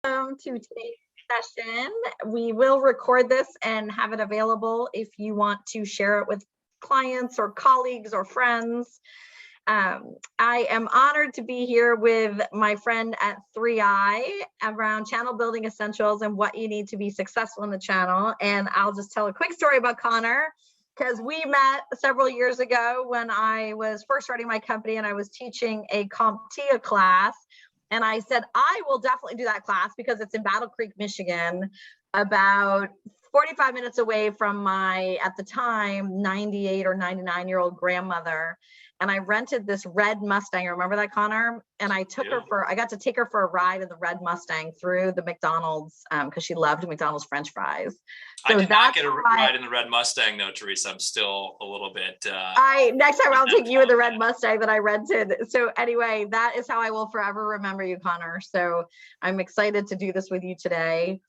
welcome to today's session. We will record this and have it available if you want to share it with clients or colleagues or friends. I am honored to be here with my friend at 3i around channel building essentials and what you need to be successful in the channel. And I'll just tell a quick story about Conor, because we met several years ago when I was first starting my company and I was teaching a CompTIA class. And I said, I will definitely do that class because it's in Battle Creek, Michigan, about 45 minutes away from my, at the time, 98 or 99-year-old grandmother. And I rented this red Mustang. Remember that, Conor? And I took her for, I got to take her for a ride in the red Mustang through the McDonald's because she loved McDonald's French fries. So I did not get a ride in the red Mustang though, Theresa. I'm still a little bit. Next time I'll take you in the red Mustang that I rented. So anyway, that is how I will forever remember you, Conor. So I'm excited to do this with you today.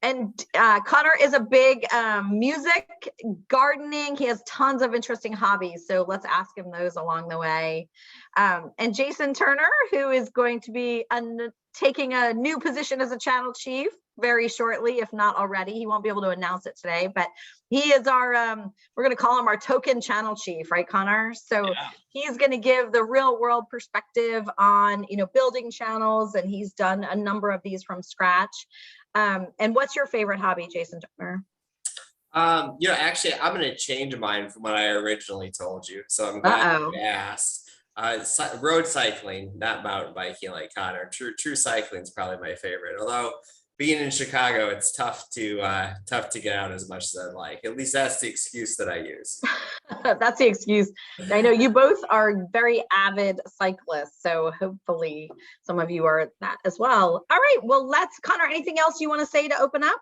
And Conor is a big music, gardening. He has tons of interesting hobbies. So let's ask him those along the way. And Jason Turner, who is going to be taking a new position as a channel chief very shortly, if not already. He won't be able to announce it today, but he is our, we're going to call him our token channel chief, right, Conor? So yeah. He's going to give the real world perspective on, building channels. And he's done a number of these from scratch. And what's your favorite hobby, Jason Turner? Actually, I'm going to change mine from what I originally told you. So I'm glad you asked. Road cycling, not mountain biking like Conor. True cycling is probably my favorite. Although being in Chicago, it's tough to get out as much as I'd like. At least that's the excuse that I use. That's the excuse. I know you both are very avid cyclists, so hopefully some of you are that as well. All right, well, Conor, anything else you want to say to open up?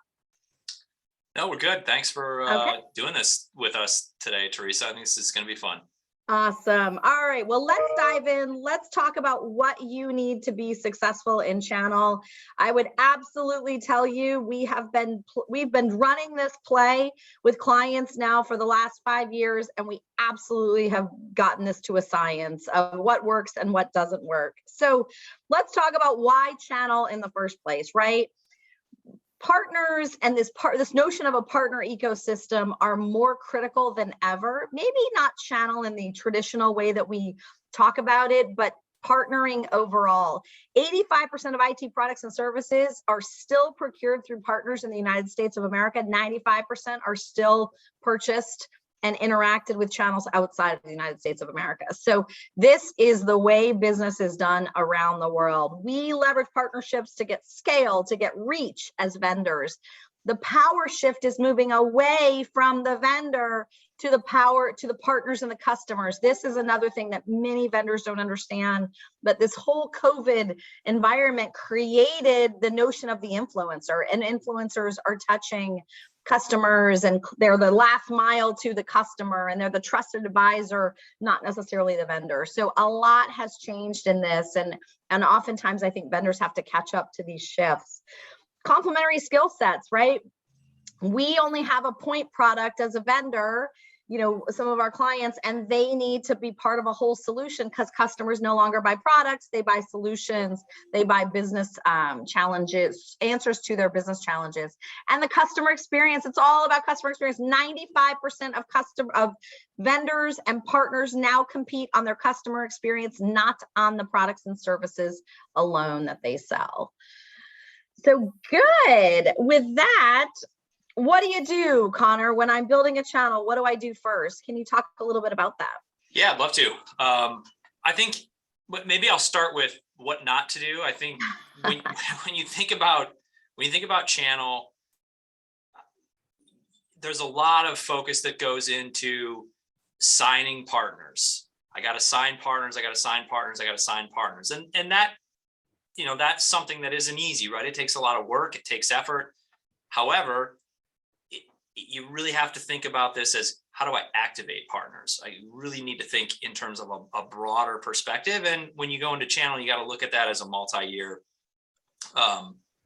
No, we're good. Thanks for doing this with us today, Theresa. I think this is going to be fun. Awesome. All right, well, let's dive in. Let's talk about what you need to be successful in channel. I would absolutely tell you we've been running this play with clients now for the last 5 years, and we absolutely have gotten this to a science of what works and what doesn't work. So let's talk about why channel in the first place, right? Partners and this notion of a partner ecosystem are more critical than ever. Maybe not channel in the traditional way that we talk about it, but partnering overall. 85% of IT products and services are still procured through partners in the United States of America. 95% are still purchased and interacted with channels outside of the United States of America. So this is the way business is done around the world. We leverage partnerships to get scale, to get reach as vendors. The power shift is moving away from the vendor to the partners and the customers. This is another thing that many vendors don't understand, but this whole COVID environment created the notion of the influencer, and influencers are touching customers and they're the last mile to the customer and they're the trusted advisor, not necessarily the vendor. So a lot has changed in this, and oftentimes I think vendors have to catch up to these shifts. Complementary skill sets, right? We only have a point product as a vendor, some of our clients, and they need to be part of a whole solution because customers no longer buy products, they buy solutions, they buy business challenges, answers to their business challenges. And the customer experience, it's all about customer experience. 95% of vendors and partners now compete on their customer experience, not on the products and services alone that they sell. So good. With that, what do you do, Conor, when I'm building a channel? What do I do first? Can you talk a little bit about that? Yeah, I'd love to. I think maybe I'll start with what not to do. I think when you think about channel, there's a lot of focus that goes into signing partners. I got to sign partners. And that, that's something that isn't easy, right? It takes a lot of work. It takes effort. However, you really have to think about this as, how do I activate partners? I really need to think in terms of a broader perspective. And when you go into channel, you got to look at that as a multi-year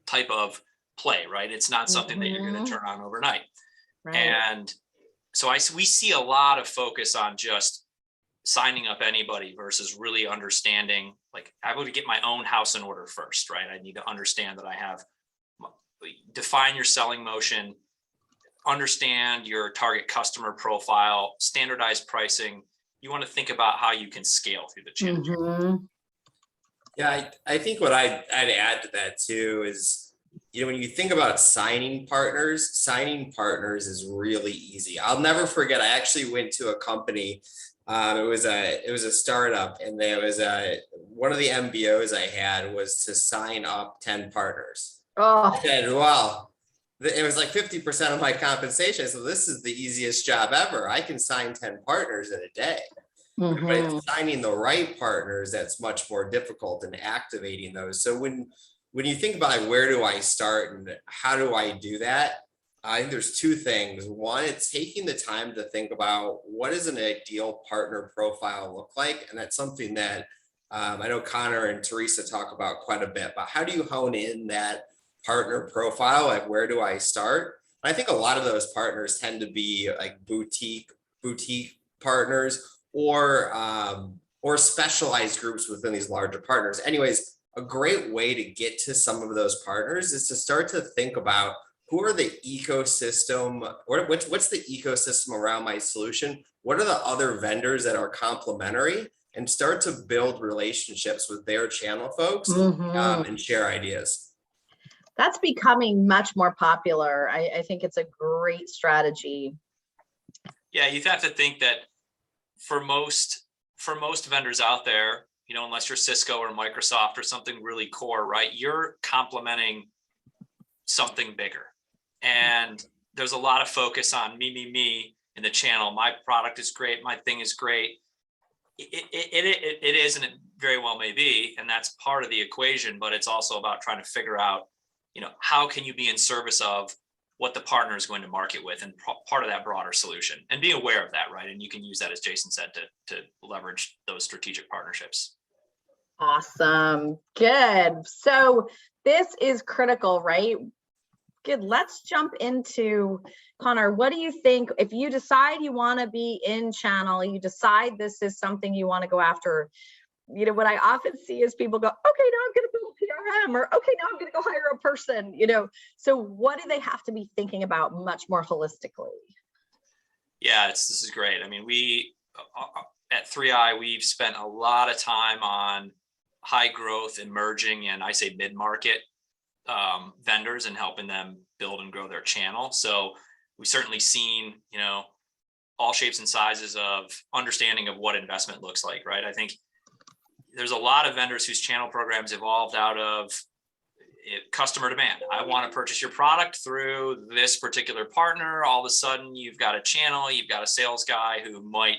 type of play, right? It's not something that you're going to turn on overnight. Right. And so we see a lot of focus on just signing up anybody versus really understanding, like, I would get my own house in order first, right? I need to understand that I have define your selling motion, understand your target customer profile, standardize pricing. You want to think about how you can scale through the channel. Mm-hmm. Yeah, I think what I'd add to that too is, when you think about signing partners is really easy. I'll never forget, I actually went to a company. It was a startup, and there was one of the MBOs I had was to sign up 10 partners. Oh. I said, well, it was like 50% of my compensation. So this is the easiest job ever. I can sign 10 partners in a day. Mm-hmm. But it's signing the right partners that's much more difficult, and activating those. So when you think about where do I start and how do I do that, I think there's two things. One, it's taking the time to think about what does an ideal partner profile look like, and that's something that I know Conor and Theresa talk about quite a bit. But how do you hone in that partner profile? Like, where do I start? I think a lot of those partners tend to be like boutique partners, or specialized groups within these larger partners. Anyways, a great way to get to some of those partners is to start to think about who are the ecosystem, or what's the ecosystem around my solution? What are the other vendors that are complementary? And start to build relationships with their channel folks, and share ideas. That's becoming much more popular. I think it's a great strategy. Yeah, you have to think that for most vendors out there, unless you're Cisco or Microsoft or something really core, right? You're complementing something bigger. And there's a lot of focus on me in the channel. My product is great. My thing is great. It is, and it very well may be, and that's part of the equation, but it's also about trying to figure out, how can you be in service of what the partner is going to market with, and part of that broader solution, and be aware of that, right? And you can use that, as Jason said, to leverage those strategic partnerships. Awesome. Good. So this is critical, right? Good. Let's jump into, Conor, what do you think if you decide you want to be in channel, you decide this is something you want to go after? What I often see is people go, okay, now I'm going to build a PRM, or okay, now I'm going to go hire a person, so what do they have to be thinking about much more holistically? Yeah, this is great. I mean, we at 3i, we've spent a lot of time on high growth, emerging, and I say mid-market vendors, and helping them build and grow their channel. So we've certainly seen, all shapes and sizes of understanding of what investment looks like, right? I think there's a lot of vendors whose channel programs evolved out of customer demand. I want to purchase your product through this particular partner. All of a sudden, you've got a channel, you've got a sales guy who might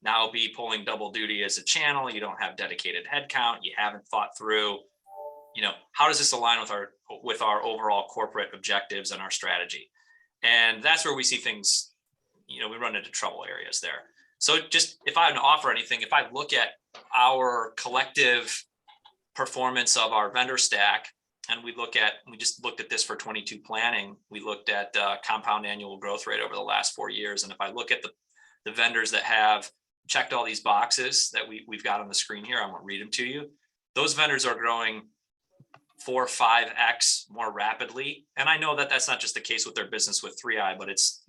now be pulling double duty as a channel. You don't have dedicated headcount. You haven't thought through, how does this align with our overall corporate objectives and our strategy? And that's where we see things, we run into trouble areas there. So just, if I had to offer anything, if I look at our collective performance of our vendor stack, and we just looked at this for 22 planning, we looked at compound annual growth rate over the last 4 years. And if I look at the vendors that have checked all these boxes that we've got on the screen here, I won't read them to you. Those vendors are growing 4 or 5x more rapidly. And I know that that's not just the case with their business with 3i, but it's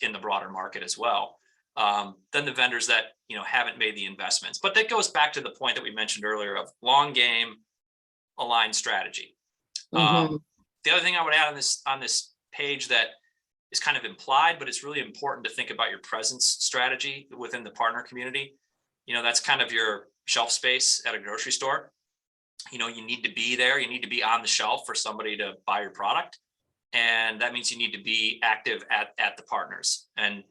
in the broader market as well. Than the vendors that haven't made the investments. But that goes back to the point that we mentioned earlier of long game, aligned strategy. The other thing I would add on this page that is kind of implied, but it's really important to think about your presence strategy within the partner community. That's kind of your shelf space at a grocery store. You need to be there. You need to be on the shelf for somebody to buy your product, and that means you need to be active at the partners. And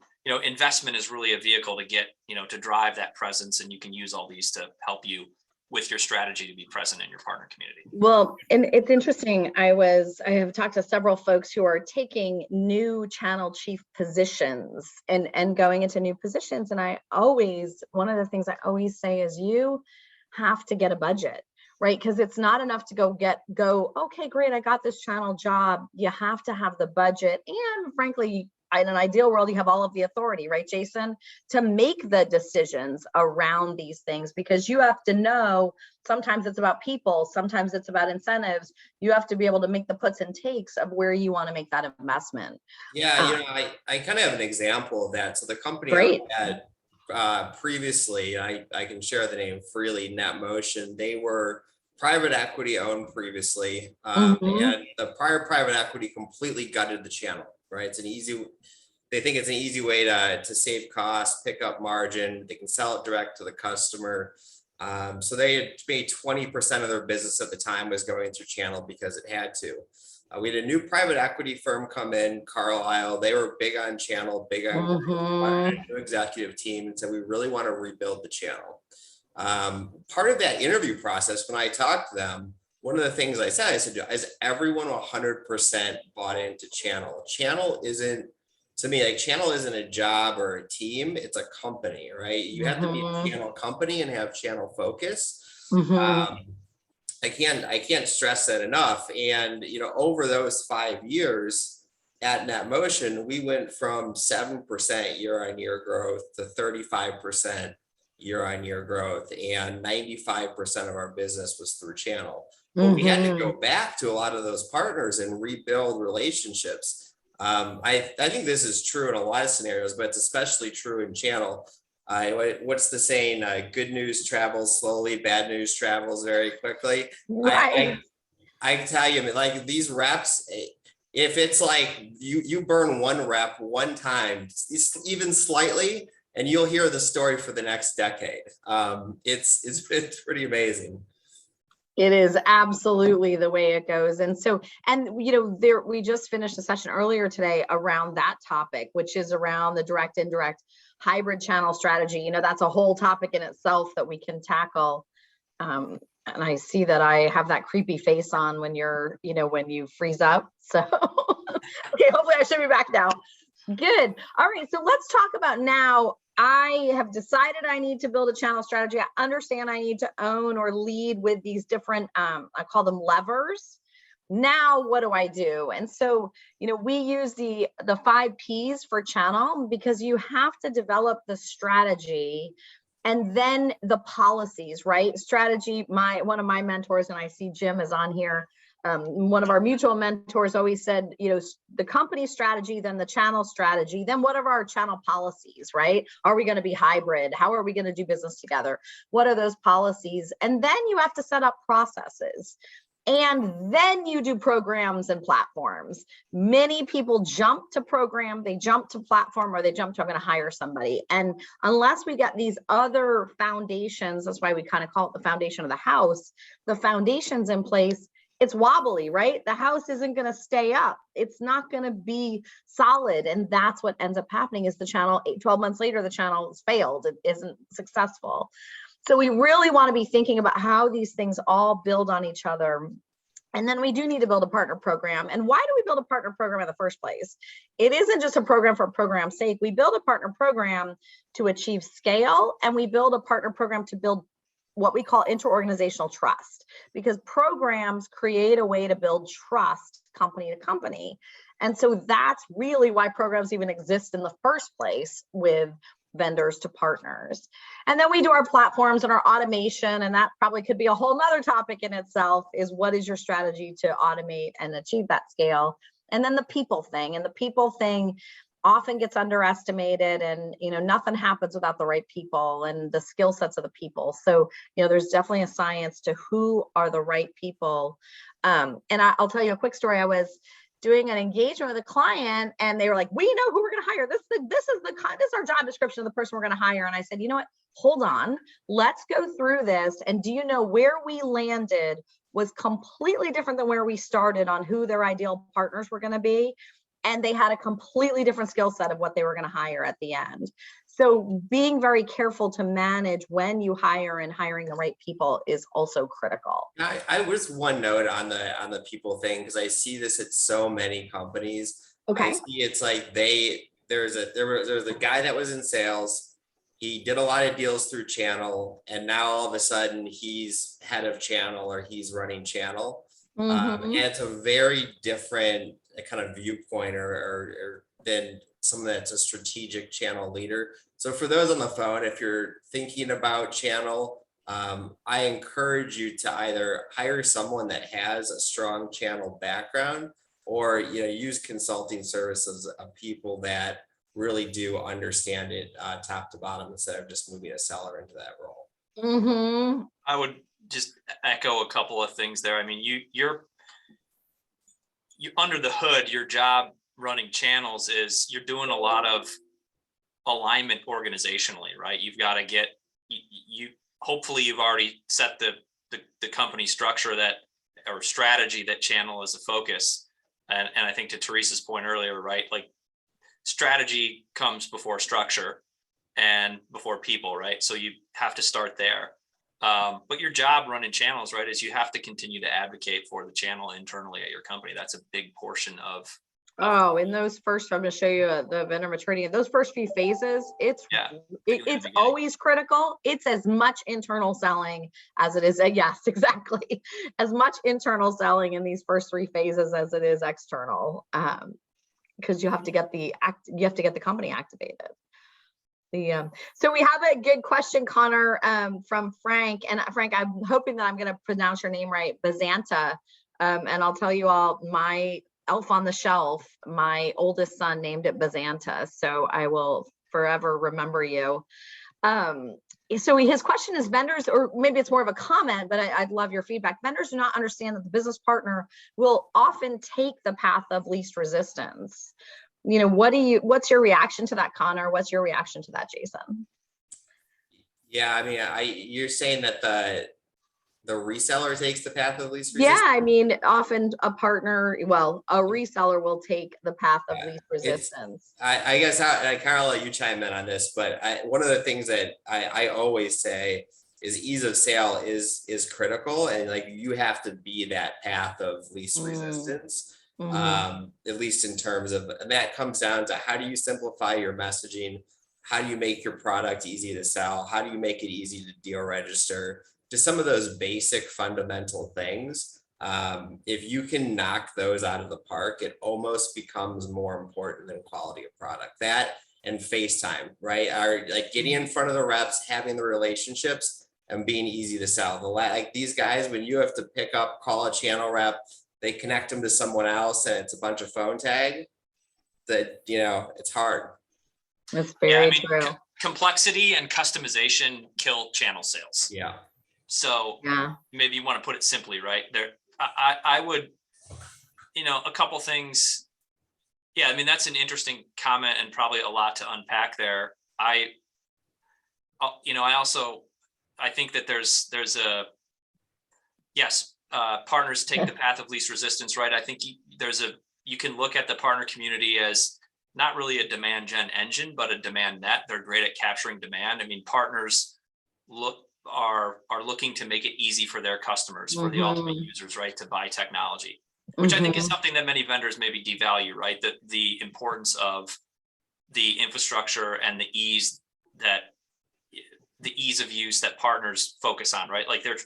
investment is really a vehicle to get, to drive that presence, and you can use all these to help you with your strategy to be present in your partner community. Well, and it's interesting. I have talked to several folks who are taking new channel chief positions and going into new positions. And one of the things I always say is you have to get a budget, right? Because it's not enough to go, okay, great, I got this channel job. You have to have the budget. And frankly, in an ideal world, you have all of the authority, right, Jason, to make the decisions around these things, because you have to know sometimes it's about people, sometimes it's about incentives. You have to be able to make the puts and takes of where you want to make that investment. Yeah, I kind of have an example of that. So the company Great. I had previously, I can share the name freely, NetMotion, they were private equity owned previously. And the prior private equity completely gutted the channel, right? They think it's an easy way to save costs, pick up margin. They can sell it direct to the customer. So they had made 20% of their business at the time was going through channel because it had to. We had a new private equity firm come in, Carlisle. They were big on channel, big on a new executive team, and said, we really want to rebuild the channel. Part of that interview process, when I talked to them, one of the things I said, is everyone 100% bought into channel? Channel isn't, to me, like channel isn't a job or a team, it's a company, right? You have to be a channel company and have channel focus. I can't stress that enough. And, over those 5 years at NetMotion, we went from 7% year-on-year growth to 35% year-on-year growth, and 95% of our business was through channel. But we had to go back to a lot of those partners and rebuild relationships. I think this is true in a lot of scenarios, but it's especially true in channel. What's the saying? Good news travels slowly, bad news travels very quickly. Right. I tell you, like these reps, if it's like you burn one rep one time, even slightly, and you'll hear the story for the next decade. It's pretty amazing. It is absolutely the way it goes. And so, we just finished a session earlier today around that topic, which is around the direct, indirect, hybrid channel strategy. That's a whole topic in itself that we can tackle. And I see that I have that creepy face on when when you freeze up. So, okay, hopefully I should be back now. Good. All right. So let's talk about now. I have decided I need to build a channel strategy. I understand I need to own or lead with these different, I call them levers. Now, what do I do? And so, we use the 5 Ps for channel, because you have to develop the strategy and then the policies, right? Strategy, one of my mentors, and I see Jim is on here, one of our mutual mentors always said, the company strategy, then the channel strategy, then what are our channel policies, right? Are we going to be hybrid? How are we going to do business together? What are those policies? And then you have to set up processes. And then you do programs and platforms. Many people jump to program, they jump to platform, or they jump to, I'm going to hire somebody. And unless we got these other foundations, that's why we kind of call it the foundation of the house, the foundations in place, it's wobbly, right? The house isn't going to stay up. It's not going to be solid. And that's what ends up happening is the channel, 12 months later, the channel has failed. It isn't successful. So we really want to be thinking about how these things all build on each other. And then we do need to build a partner program. And why do we build a partner program in the first place? It isn't just a program for program's sake. We build a partner program to achieve scale, and we build a partner program to build what we call interorganizational trust, because programs create a way to build trust company to company. And so that's really why programs even exist in the first place, with vendors to partners. And then we do our platforms and our automation, and that probably could be a whole nother topic in itself, is what is your strategy to automate and achieve that scale? And then the people thing, and the people thing often gets underestimated, and nothing happens without the right people and the skill sets of the people. So there's definitely a science to who are the right people. And I'll tell you a quick story. I was doing an engagement with a client, and they were like, we know who we're going to hire. This is our job description of the person we're going to hire. And I said, you know what, hold on, let's go through this. And do you know where we landed was completely different than where we started on who their ideal partners were going to be. And they had a completely different skill set of what they were going to hire at the end. So being very careful to manage when you hire, and hiring the right people is also critical. I was one note on the people thing, because I see this at so many companies. Okay. I see it's like there's a guy that was in sales. He did a lot of deals through channel, and now all of a sudden he's head of channel, or he's running channel. And it's a very different kind of viewpoint or than someone that's a strategic channel leader. So for those on the phone, if you're thinking about channel, I encourage you to either hire someone that has a strong channel background, or use consulting services of people that really do understand it top to bottom, instead of just moving a seller into that role. Mm-hmm. I would just echo a couple of things there. I mean, you're under the hood, your job running channels is you're doing a lot of alignment organizationally, right? You've got to get you hopefully you've already set the company structure that, or strategy, that channel is a focus. And I think to Theresa's point earlier, right? Like, strategy comes before structure and before people, right? So you have to start there. But your job running channels, right, is you have to continue to advocate for the channel internally at your company. That's a big portion of. Oh, in those first, I'm going to show you the vendor maturity. In those first few phases, it's always critical. It's as much internal selling as it is. Yes, exactly. As much internal selling in these first 3 phases as it is external, because you have to get the company activated. So we have a good question, Connor, from Frank. And Frank, I'm hoping that I'm going to pronounce your name right, Bazanta. And I'll tell you all, my elf on the shelf, my oldest son named it Bazanta. So I will forever remember you. So his question is, vendors, or maybe it's more of a comment, but I'd love your feedback. Vendors do not understand that the business partner will often take the path of least resistance. What's your reaction to that, Connor? What's your reaction to that, Jason? Yeah, I mean, you're saying that the reseller takes the path of least resistance? Yeah, I mean, often a reseller will take the path of least resistance. I guess I kind of let you chime in on this, but one of the things that I always say is ease of sale is critical, and like, you have to be that path of least resistance. At least in terms of, and that comes down to, how do you simplify your messaging? How do you make your product easy to sell? How do you make it easy to deal register? Just some of those basic fundamental things. If you can knock those out of the park, it almost becomes more important than quality of product. That and FaceTime, right? Are like getting in front of the reps, having the relationships, and being easy to sell. Like these guys, when you have to pick up, call a channel rep, they connect them to someone else, and it's a bunch of phone tag, that, it's hard. That's very true. Complexity and customization kill channel sales. Yeah. So maybe you want to put it simply, right? There, I would, a couple things. Yeah, I mean, that's an interesting comment and probably a lot to unpack there. I think that there's a, yes, partners take the path of least resistance, right? I think you can look at the partner community as not really a demand gen engine, but a demand net. They're great at capturing demand. I mean, partners are looking to make it easy for their customers, for the ultimate users, right, to buy technology, which I think is something that many vendors maybe devalue, right? The importance of the infrastructure and the ease of use that partners focus on, right? Like they're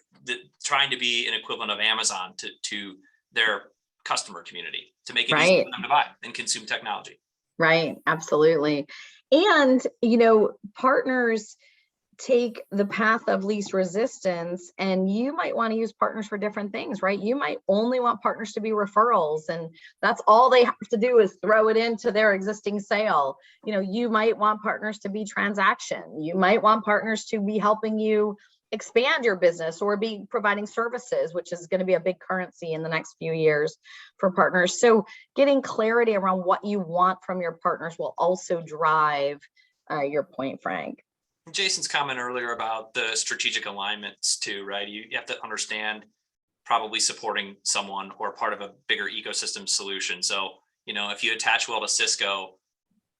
trying to be an equivalent of Amazon to their customer community, to make it easy for them to buy and consume technology. Right, absolutely. And, partners take the path of least resistance, and you might want to use partners for different things, right? You might only want partners to be referrals, and that's all they have to do is throw it into their existing sale. You might want partners to be transaction. You might want partners to be helping you expand your business or be providing services, which is going to be a big currency in the next few years for partners. So getting clarity around what you want from your partners will also drive your point, Frank. Jason's comment earlier about the strategic alignments too, right? You have to understand probably supporting someone or part of a bigger ecosystem solution. So, if you attach well to Cisco,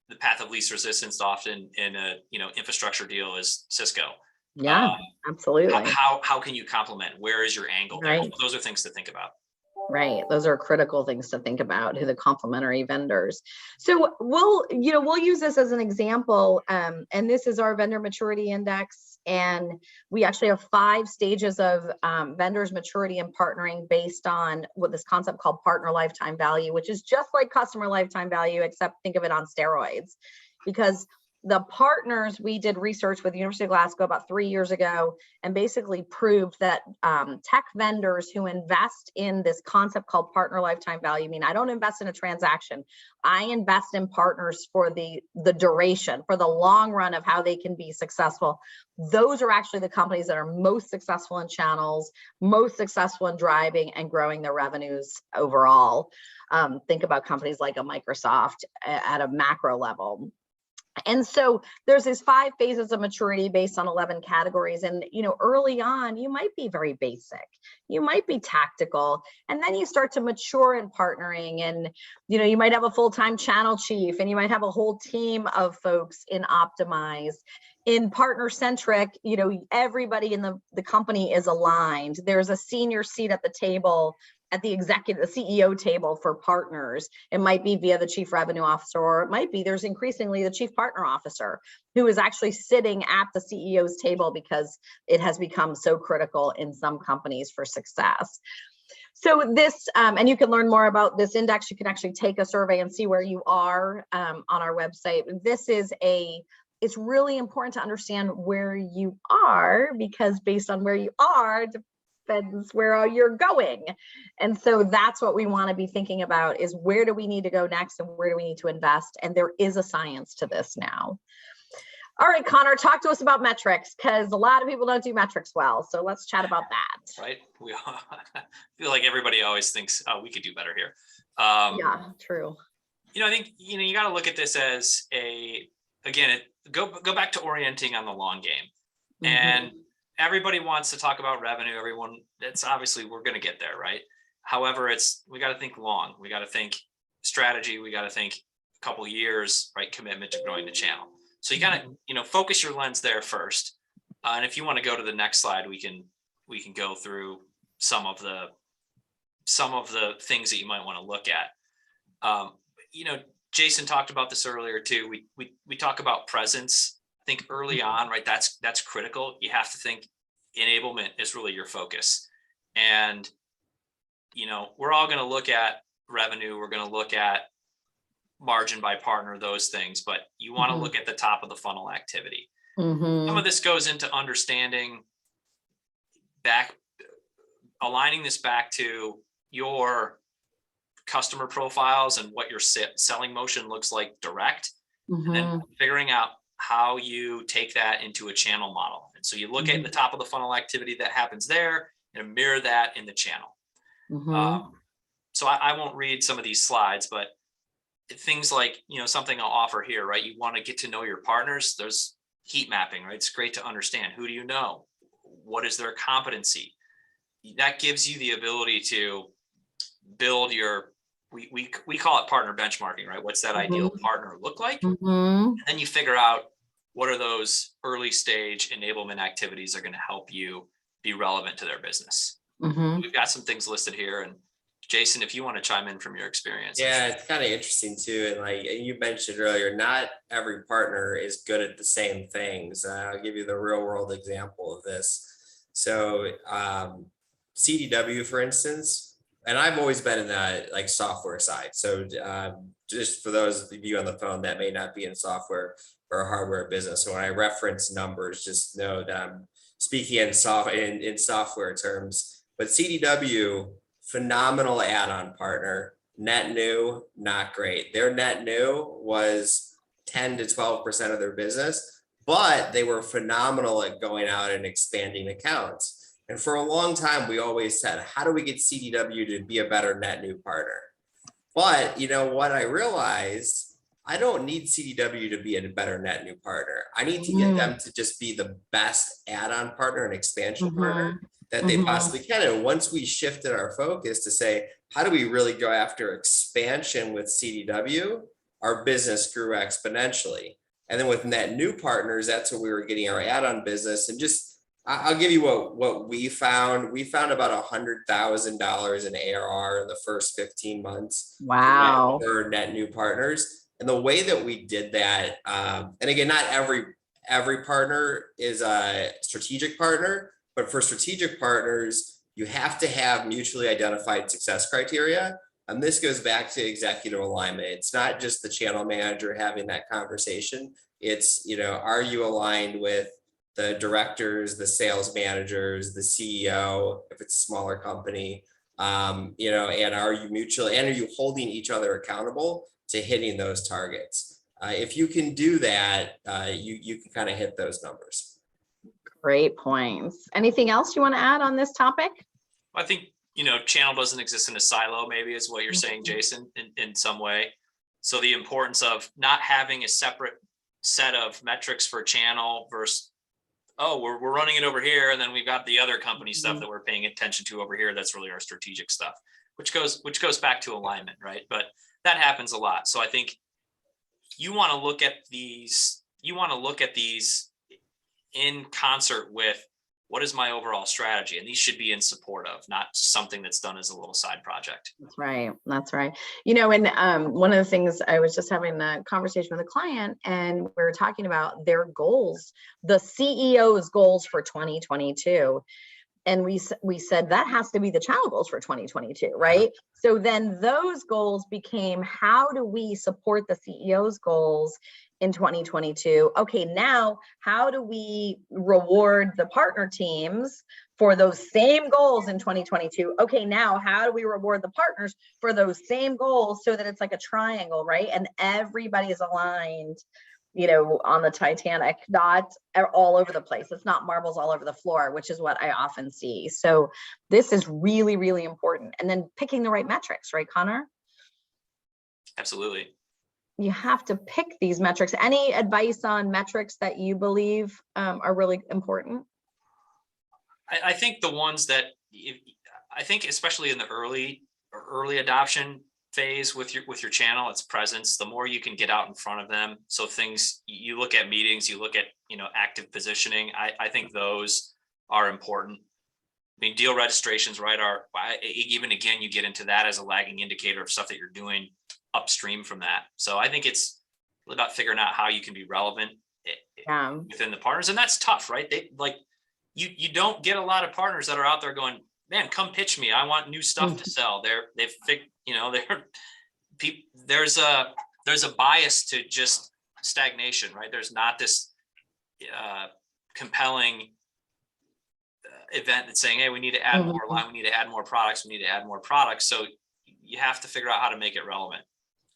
the path of least resistance often in a, infrastructure deal is Cisco. Yeah, absolutely. How can you complement? Where is your angle there? Right. Those are things to think about. Right. Those are critical things to think about, who the complementary vendors. So we'll use this as an example. And this is our vendor maturity index. And we actually have 5 stages of vendors maturity and partnering based on what this concept called partner lifetime value, which is just like customer lifetime value, except think of it on steroids. Because the partners, we did research with the University of Glasgow about 3 years ago and basically proved that tech vendors who invest in this concept called partner lifetime value, I don't invest in a transaction. I invest in partners for the duration, for the long run of how they can be successful. Those are actually the companies that are most successful in channels, most successful in driving and growing their revenues overall. Think about companies like a Microsoft at a macro level. And so there's these 5 phases of maturity based on 11 categories. And, early on, you might be very basic, you might be tactical, and then you start to mature in partnering. And, you might have a full-time channel chief, and you might have a whole team of folks in optimize. In partner centric, everybody in the company is aligned. There's a senior seat at the table, at the CEO table for partners. It might be via the chief revenue officer, or it might be there's increasingly the chief partner officer who is actually sitting at the CEO's table because it has become so critical in some companies for success. So this, and you can learn more about this index. You can actually take a survey and see where you are on our website. It's really important to understand where you are, because based on where you are, depends where you're going. And so that's what we want to be thinking about, is where do we need to go next and where do we need to invest? And there is a science to this now. All right, Conor, talk to us about metrics, because a lot of people don't do metrics well. So let's chat about that. Right. We feel like everybody always thinks, oh, we could do better here. Yeah, true. I think, you got to look at this as go back to orienting on the long game. Mm-hmm. And everybody wants to talk about revenue. It's obviously, we're going to get there, right? However, we got to think long. We got to think strategy. We got to think a couple years, right? Commitment to growing the channel. So you got to, focus your lens there first. And if you want to go to the next slide, we can go through some of the things that you might want to look at. Jason talked about this earlier too. We talk about presence. I think early on, right? That's critical. You have to think enablement is really your focus. And, we're all going to look at revenue. We're going to look at margin by partner, those things, but you want to look at the top of the funnel activity. Some of this goes into understanding aligning this back to your customer profiles and what your selling motion looks like direct, and then figuring out how you take that into a channel model. And so you look at the top of the funnel activity that happens there and mirror that in the channel. So I won't read some of these slides, but things like, something I'll offer here, right? You want to get to know your partners. There's heat mapping, right? It's great to understand, who do you know? What is their competency? That gives you the ability to build your, we call it partner benchmarking, right? What's that ideal partner look like? And then you figure out what are those early stage enablement activities that are going to help you be relevant to their business. We've got some things listed here, and Jason, if you want to chime in from your experience. Yeah, it's kind of interesting too. And like you mentioned earlier, not every partner is good at the same things. I'll give you the real world example of this. So CDW, for instance, and I've always been in the software side. So just for those of you on the phone that may not be in software or hardware business, so when I reference numbers, just know that I'm speaking in software terms. But CDW, phenomenal add-on partner. Net new, not great. Their net new was 10 to 12% of their business, but they were phenomenal at going out and expanding accounts. And for a long time, we always said, how do we get CDW to be a better net new partner? But what I realized, I don't need CDW to be a better net new partner. I need to get them to just be the best add-on partner and expansion partner that they possibly can. And once we shifted our focus to say, how do we really go after expansion with CDW, our business grew exponentially. And then with net new partners, that's where we were getting our add-on business. And just, I'll give you what we found. We found about $100,000 in ARR in the first 15 months. Wow. For net new partners. And the way that we did that, and again, not every partner is a strategic partner, but for strategic partners, you have to have mutually identified success criteria. And this goes back to executive alignment. It's not just the channel manager having that conversation. It's, are you aligned with the directors, the sales managers, the CEO, if it's a smaller company, and are you holding each other accountable to hitting those targets? If you can do that, you can kind of hit those numbers. Great points. Anything else you want to add on this topic? I think, channel doesn't exist in a silo, maybe is what you're saying, Jason, in some way. So the importance of not having a separate set of metrics for channel versus, oh, we're running it over here, and then we've got the other company stuff that we're paying attention to over here. That's really our strategic stuff, which goes back to alignment, right? But that happens a lot. So I think you want to look at these in concert with what is my overall strategy, and these should be in support of, not something that's done as a little side project. That's right. That's right. And one of the things, I was just having a conversation with a client, and we were talking about their goals, the CEO's goals for 2022. And we said that has to be the channel goals for 2022, right? So then those goals became, how do we support the CEO's goals in 2022? Okay, now how do we reward the partner teams for those same goals in 2022? Okay, now how do we reward the partners for those same goals, so that it's like a triangle, right? And everybody is aligned, on the Titanic, not all over the place. It's not marbles all over the floor, which is what I often see. So this is really, really important. And then picking the right metrics, right, Conor? Absolutely. You have to pick these metrics. Any advice on metrics that you believe are really important? I think the ones that I think, especially in the early adoption phase with your channel, its presence, the more you can get out in front of them. So things, you look at meetings, you look at, active positioning. I think those are important. I mean, deal registrations, right, even again, you get into that as a lagging indicator of stuff that you're doing upstream from that. So I think it's about figuring out how you can be relevant within the partners. And that's tough, right? You don't get a lot of partners that are out there going, man, come pitch me. I want new stuff to sell. There's a bias to just stagnation, right? There's not this compelling event that's saying, hey, we need to add more line, we need to add more products, we need to add more products. So you have to figure out how to make it relevant.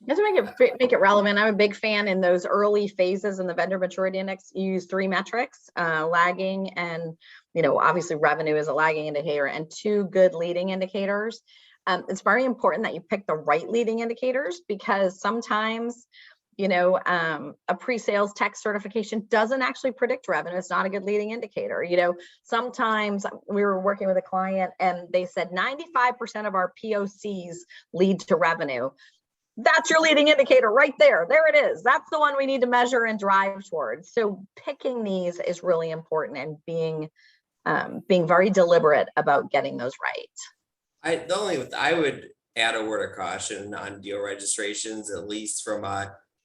You have to make it relevant. I'm a big fan in those early phases in the vendor maturity index. You use 3 metrics, lagging, and obviously revenue is a lagging indicator, and 2 good leading indicators. It's very important that you pick the right leading indicators, because sometimes a pre-sales tech certification doesn't actually predict revenue. It's not a good leading indicator. Sometimes we were working with a client and they said 95% of our POCs lead to revenue. That's your leading indicator right there. There it is. That's the one we need to measure and drive towards. So picking these is really important, and being very deliberate about getting those right. I would add a word of caution on deal registrations, at least from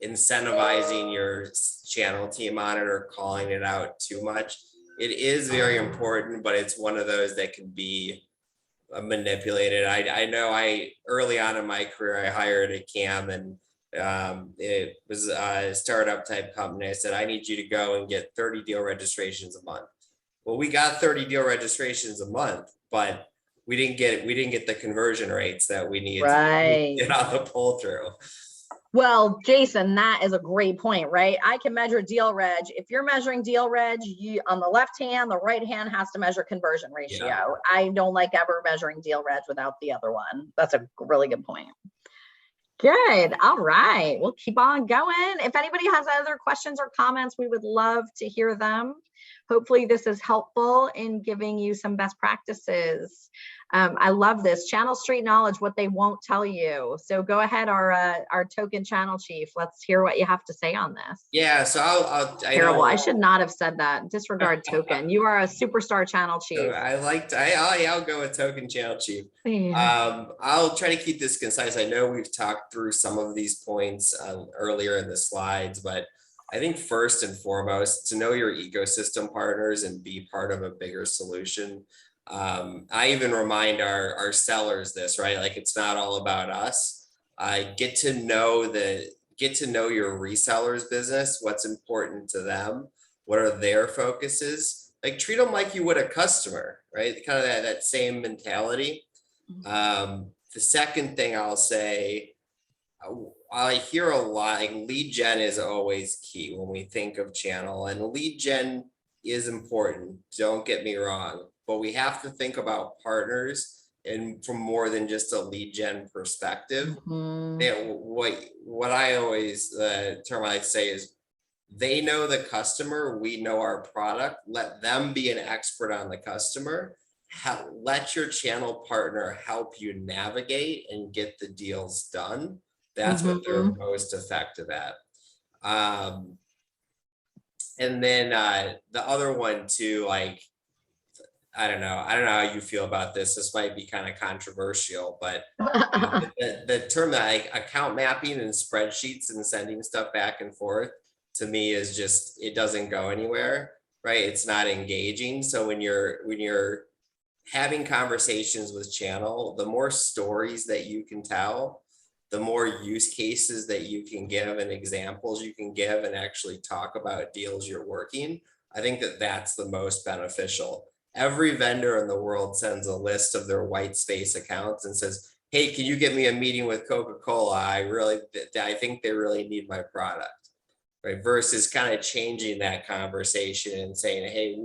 incentivizing your channel team on it or calling it out too much. It is very important, but it's one of those that can be manipulated. I know early on in my career, I hired a CAM, and it was a startup type company. I said, I need you to go and get 30 deal registrations a month. Well, we got 30 deal registrations a month, but we didn't get the conversion rates that we needed to get on the pull through. Well, Jason, that is a great point, right? I can measure deal reg. If you're measuring deal reg, on the left hand, the right hand has to measure conversion ratio. Yeah. I don't like ever measuring deal reg without the other one. That's a really good point. Good. All right. We'll keep on going. If anybody has other questions or comments, we would love to hear them. hopefully this is helpful in giving you some best practices. I love this channel street knowledge, what they won't tell you. So go ahead, our token channel chief. Let's hear what you have to say on this. Yeah, so Terrible. I should not have said that. Disregard token. You are a superstar channel chief. So I'll go with token channel chief. I'll try to keep this concise. I know we've talked through some of these points earlier in the slides, but I think first and foremost, to know your ecosystem partners and be part of a bigger solution. I even remind our sellers this, right? Like, it's not all about us. Get to know your resellers' business, what's important to them, what are their focuses. Like, treat them like you would a customer, right? Kind of that same mentality. The second thing I'll say, I hear a lot, like, lead gen is always key when we think of channel, and lead gen is important. Don't get me wrong, but we have to think about partners and from more than just a lead gen perspective. What I always, the term I say is, they know the customer, we know our product. Let them be an expert on the customer. Let your channel partner help you navigate and get the deals done. That's what they're most effective at. And then the other one too, like, I don't know how you feel about this. This might be kind of controversial, but the term that, like, account mapping and spreadsheets and sending stuff back and forth, to me is just, it doesn't go anywhere, right? It's not engaging. So when you're having conversations with channel, the more stories that you can tell, the more use cases that you can give and examples you can give and actually talk about deals you're working, I think that's the most beneficial. Every vendor in the world sends a list of their white space accounts and says, hey, can you get me a meeting with Coca-Cola? I think they really need my product, right? Versus kind of changing that conversation and saying, hey,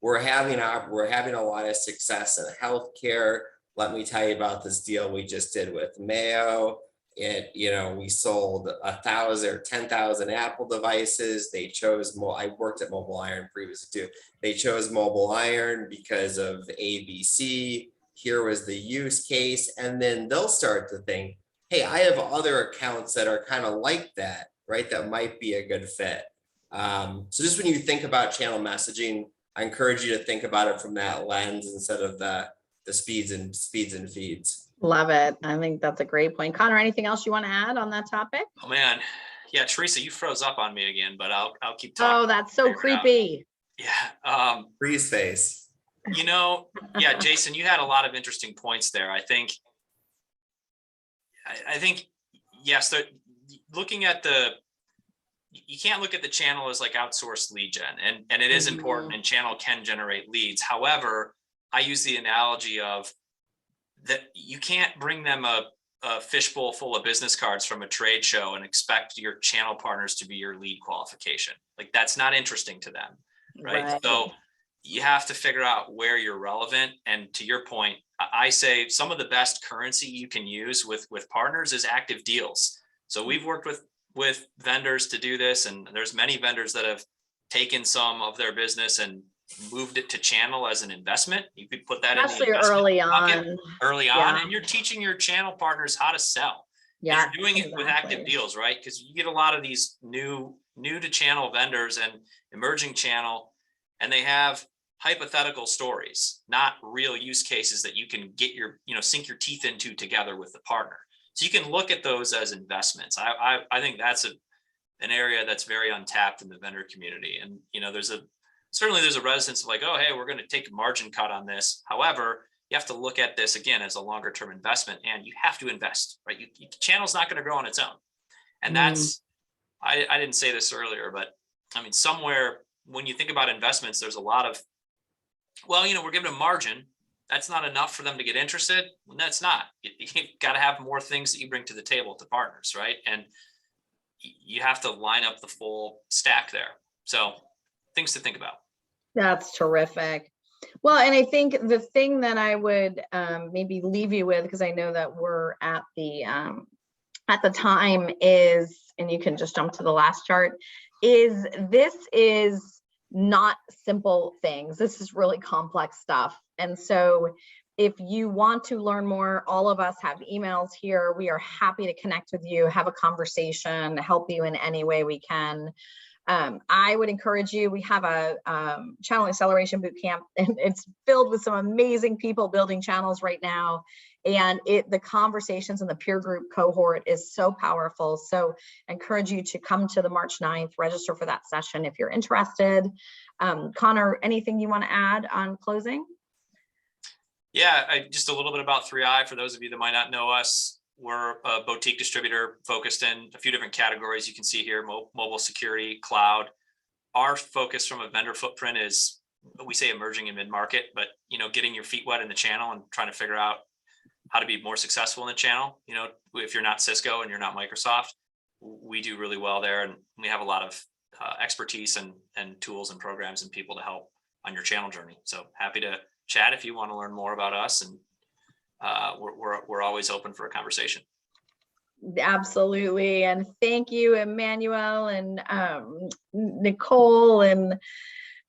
we're having a lot of success in healthcare. Let me tell you about this deal we just did with Mayo. We sold 1,000 or 10,000 Apple devices. They chose I worked at Mobile Iron previously too. They chose Mobile Iron because of ABC. Here was the use case. And then they'll start to think, hey, I have other accounts that are kind of like that, right? That might be a good fit. So just when you think about channel messaging, I encourage you to think about it from that lens instead of the speeds and feeds. Love it. I think that's a great point. Conor, anything else you want to add on that topic? Oh man, yeah, Theresa, you froze up on me again, but I'll keep talking. Oh, that's so creepy. Yeah. Freeze face. Yeah, Jason, you had a lot of interesting points there. I think yes, looking at you can't look at the channel as like outsourced lead gen, and it is important, and channel can generate leads. However, I use the analogy of that you can't bring them a fishbowl full of business cards from a trade show and expect your channel partners to be your lead qualification. Like, that's not interesting to them, right? So you have to figure out where you're relevant. And to your point, I say some of the best currency you can use with partners is active deals. So we've worked with vendors to do this, and there's many vendors that have taken some of their business and moved it to channel as an investment. You could put that especially in the early on, and you're teaching your channel partners how to sell. Yeah, and you're doing it with active deals, right? Because you get a lot of these new to channel vendors and emerging channel, and they have hypothetical stories, not real use cases that you can get sink your teeth into together with the partner. So you can look at those as investments. I think that's an area that's very untapped in the vendor community. And certainly there's a resistance of like, oh, hey, we're going to take a margin cut on this. However, you have to look at this again as a longer term investment, and you have to invest, right? Channel's not going to grow on its own. And that's, I didn't say this earlier, but I mean, somewhere when you think about investments, there's a lot of, well, we're giving a margin. That's not enough for them to get interested. Well, that's not. You've got to have more things that you bring to the table to partners, right? And you have to line up the full stack there. So things to think about. That's terrific. Well, and I think the thing that I would maybe leave you with, because I know that we're at the time, is, and you can just jump to the last chart, is this is not simple things. This is really complex stuff. And so if you want to learn more, all of us have emails here. We are happy to connect with you, have a conversation, help you in any way we can. I would encourage you, we have a channel acceleration bootcamp, and it's filled with some amazing people building channels right now. And the conversations in the peer group cohort is so powerful. So I encourage you to come to the March 9th, register for that session if you're interested. Conor, anything you want to add on closing? Yeah, just a little bit about 3i for those of you that might not know us. We're a boutique distributor focused in a few different categories. You can see here, mobile security, cloud. Our focus from a vendor footprint is, we say emerging in mid-market, but getting your feet wet in the channel and trying to figure out how to be more successful in the channel. If you're not Cisco and you're not Microsoft, we do really well there, and we have a lot of expertise and tools and programs and people to help on your channel journey. So happy to chat if you want to learn more about us, and we're always open for a conversation. Absolutely. And thank you, Emmanuel and Nicole and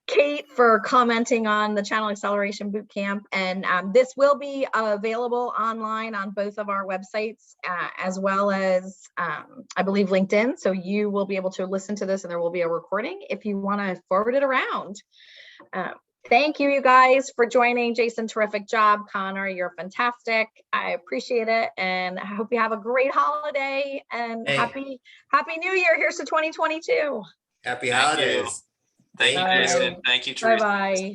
Kate, for commenting on the Channel Acceleration Bootcamp. And this will be available online on both of our websites, as well as I believe LinkedIn. So you will be able to listen to this, and there will be a recording if you want to forward it around. Thank you, you guys, for joining. Jason, terrific job. Conor, you're fantastic. I appreciate it. And I hope you have a great holiday, and happy New Year. Here's to 2022. Happy holidays. Thank you, Jason. Thank you, Theresa. Bye-bye.